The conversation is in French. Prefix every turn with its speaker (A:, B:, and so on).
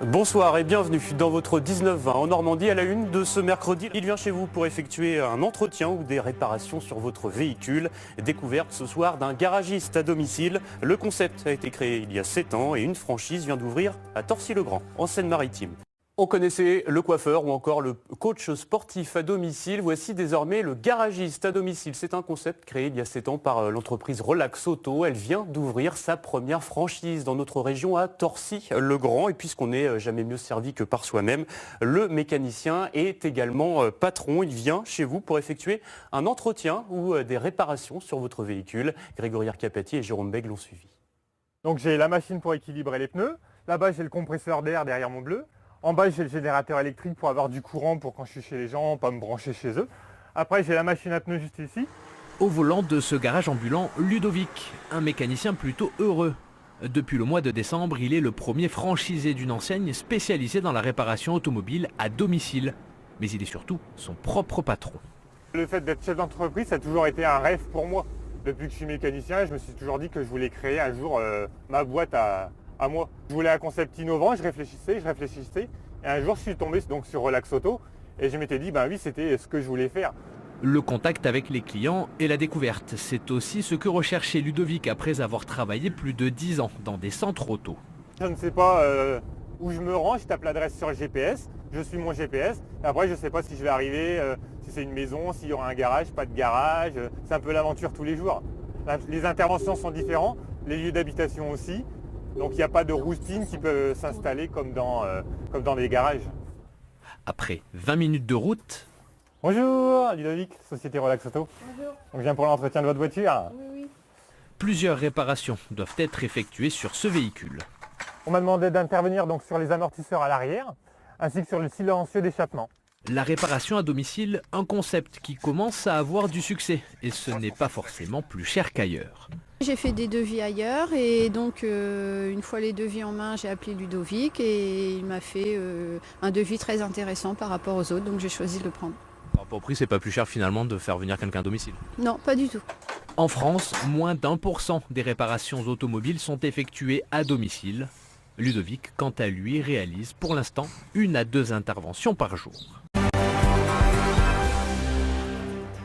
A: Bonsoir et bienvenue dans votre 19-20 en Normandie à la une de ce mercredi. Il vient chez vous pour effectuer un entretien ou des réparations sur votre véhicule. Découverte ce soir d'un garagiste à domicile. Le concept a été créé il y a 7 ans et une franchise vient d'ouvrir à Torcy-le-Grand, en Seine-Maritime. On connaissait le coiffeur ou encore le coach sportif à domicile. Voici désormais le garagiste à domicile. C'est un concept créé il y a 7 ans par l'entreprise Relax Auto. Elle vient d'ouvrir sa première franchise dans notre région à Torcy-le-Grand. Et puisqu'on n'est jamais mieux servi que par soi-même, le mécanicien est également patron. Il vient chez vous pour effectuer un entretien ou des réparations sur votre véhicule. Grégory Arcapati et Jérôme Bègue l'ont suivi.
B: Donc j'ai la machine pour équilibrer les pneus. Là-bas j'ai le compresseur d'air derrière mon bleu. En bas, j'ai le générateur électrique pour avoir du courant pour quand je suis chez les gens, pas me brancher chez eux. Après, j'ai la machine à pneus juste ici.
C: Au volant de ce garage ambulant, Ludovic, un mécanicien plutôt heureux. Depuis le mois de décembre, il est le premier franchisé d'une enseigne spécialisée dans la réparation automobile à domicile. Mais il est surtout son propre patron.
B: Le fait d'être chef d'entreprise, ça a toujours été un rêve pour moi. Depuis que je suis mécanicien, je me suis toujours dit que je voulais créer un jour ma boîte à moi. Je voulais un concept innovant, je réfléchissais. Et un jour, je suis tombé donc sur Relax Auto et je m'étais dit, ben oui, c'était ce que je voulais faire.
C: Le contact avec les clients et la découverte, c'est aussi ce que recherchait Ludovic après avoir travaillé plus de 10 ans dans des centres auto.
B: Je ne sais pas où je me rends, je tape l'adresse sur le GPS, je suis mon GPS. Et après, je ne sais pas si je vais arriver, si c'est une maison, s'il y aura un garage, pas de garage. C'est un peu l'aventure tous les jours. Les interventions sont différentes, les lieux d'habitation aussi. Donc il n'y a pas de routine qui peut s'installer comme dans des garages.
C: Après 20 minutes de route...
B: Bonjour, Ludovic, Société Relax Auto.
D: Bonjour.
B: On vient pour l'entretien de votre voiture.
D: Oui.
C: Plusieurs réparations doivent être effectuées sur ce véhicule.
B: On m'a demandé d'intervenir donc sur les amortisseurs à l'arrière, ainsi que sur le silencieux d'échappement.
C: La réparation à domicile, un concept qui commence à avoir du succès. Et ce n'est pas forcément plus cher qu'ailleurs.
D: J'ai fait des devis ailleurs et donc une fois les devis en main, j'ai appelé Ludovic et il m'a fait un devis très intéressant par rapport aux autres, donc j'ai choisi de le prendre.
C: Par rapport au prix, c'est pas plus cher finalement de faire venir quelqu'un à domicile.
D: Non, pas du tout.
C: En France, moins d'1% des réparations automobiles sont effectuées à domicile. Ludovic, quant à lui, réalise pour l'instant 1 à 2 interventions par jour.